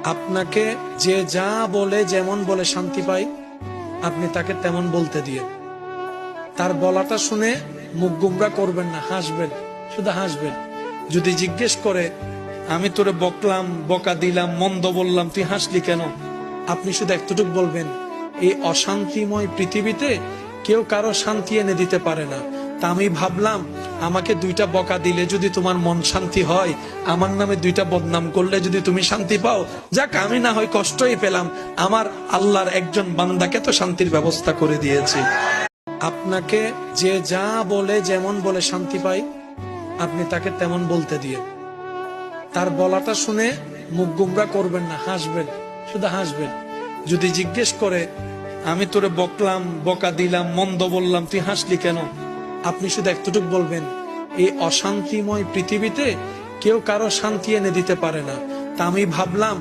আপনাকে যে যা বলে যেমন বলে শান্তি পাই, আপনি তাকে তেমন বলতে দিয়ে তার বলাটা শুনে মুখ গুমরা করবেন না, হাসবেন, শুধু হাসবেন। যদি জিজ্ঞেস করে আমি তোরে বকলাম, বকা দিলাম, মন্দ বললাম, তুই হাসলি কেন, আপনি শুধু একটুটুক বলবেন, এই অশান্তিময় পৃথিবীতে কেউ কারো শান্তি এনে দিতে পারে না। তা আমি ভাবলাম আমাকে দুইটা বকা দিলে যদি তোমার মন শান্তি হয়, আমার নামে দুইটা বদনাম করলে যদি তুমি শান্তি পাও, যাক আমি না হয় কষ্টই পেলাম, আমার আল্লাহর একজন বান্দাকে তো শান্তির ব্যবস্থা করে দিয়েছি। আপনাকে যে যা বলে যেমন বলে শান্তি পাই, আপনি তাকে তেমন বলতে দিয়ে তার বলাটা শুনে মুখ গুমরা করবেন না, হাসবেন, শুধু হাসবেন। যদি জিজ্ঞেস করে আমি তোরে বকলাম, বকা দিলাম, মন্দ বললাম, তুই হাসলি কেন, আপনি শুধু একটুটুক বলবেন, এই অশান্তিময় পৃথিবীতে কেউ কারো শান্তি এনে দিতে পারে না। তা আমি ভাবলাম